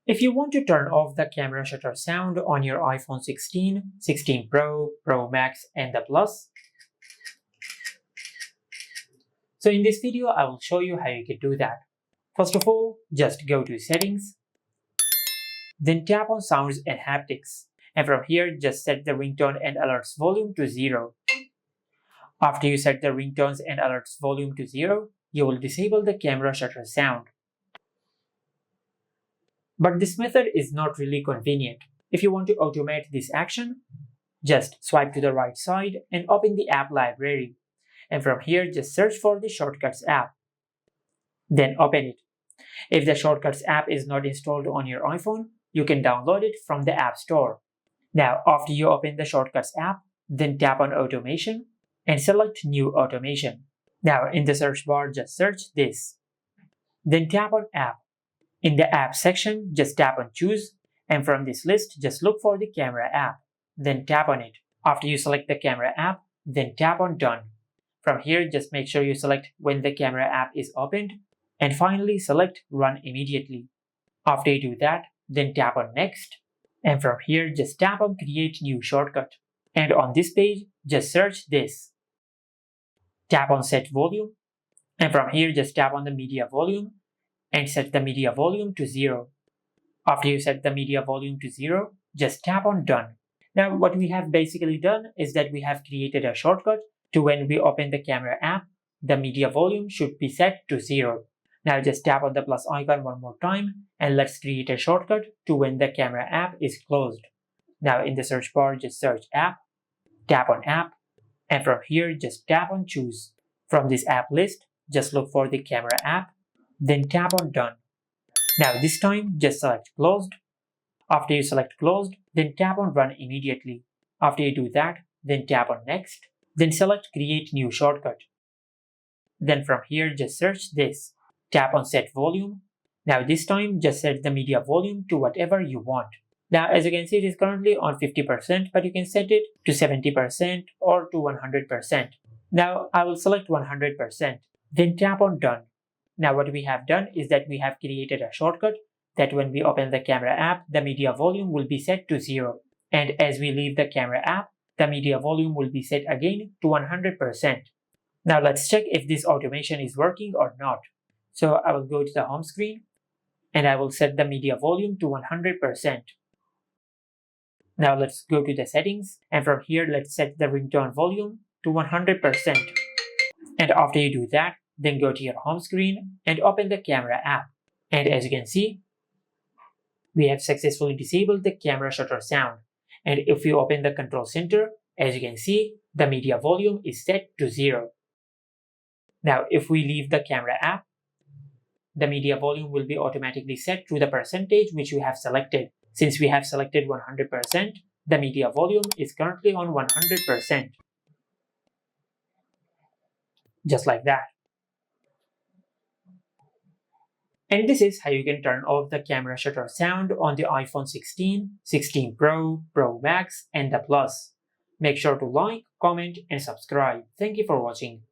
If you want to turn off the camera shutter sound on your iPhone 16, 16 Pro, Pro Max, and the Plus, so in this video I will show you how you can do that. First of all, just go to Settings, then tap on Sounds and Haptics, and from here just set the ringtone and alerts volume to 0. After you set the ringtones and alerts volume to 0, you will disable the camera shutter sound. But this method is not really convenient. If you want to automate this action, just swipe to the right side and open the app library. And from here, just search for the Shortcuts app. Then open it. If the Shortcuts app is not installed on your iPhone, you can download it from the App Store. Now, after you open the Shortcuts app, then tap on Automation and select New Automation. Now, in the search bar, just search this. Then tap on App. In the App section, just tap on Choose, and from this list, just look for the Camera app. Then tap on it. After you select the Camera app, then tap on Done. From here, just make sure you select when the Camera app is opened, and finally select Run Immediately. After you do that, then tap on Next, and from here, just tap on Create New Shortcut. And on this page, just search this. Tap on Set Volume, and from here, just tap on the Media Volume, and set the media volume to 0. After you set the media volume to 0, just tap on Done. Now what we have basically done is that we have created a shortcut to when we open the Camera app, the media volume should be set to 0. Now just tap on the plus icon one more time and let's create a shortcut to when the Camera app is closed. Now in the search bar, just search App, tap on App, and from here just tap on Choose. From this app list, just look for the Camera app, then tap on Done. Now this time, just select Closed. After you select Closed, then tap on Run Immediately. After you do that, then tap on Next, then select Create New Shortcut. Then from here, just search this. Tap on Set Volume. Now this time, just set the media volume to whatever you want. Now as you can see, it is currently on 50%, but you can set it to 70% or to 100%. Now I will select 100%, then tap on Done. Now what we have done is that we have created a shortcut that when we open the Camera app, the media volume will be set to 0. And as we leave the Camera app, the media volume will be set again to 100%. Now let's check if this automation is working or not. So I will go to the home screen and I will set the media volume to 100%. Now let's go to the settings, and from here let's set the ringtone volume to 100%. And after you do that, then go to your home screen and open the Camera app. And as you can see, we have successfully disabled the camera shutter sound. And if you open the control center, as you can see, the media volume is set to 0. Now if we leave the Camera app, the media volume will be automatically set to the percentage which you have selected. Since we have selected 100%, the media volume is currently on 100%. Just like that. And this is how you can turn off the camera shutter sound on the iPhone 16, 16 Pro, Pro Max, and the Plus. Make sure to like, comment, and subscribe. Thank you for watching.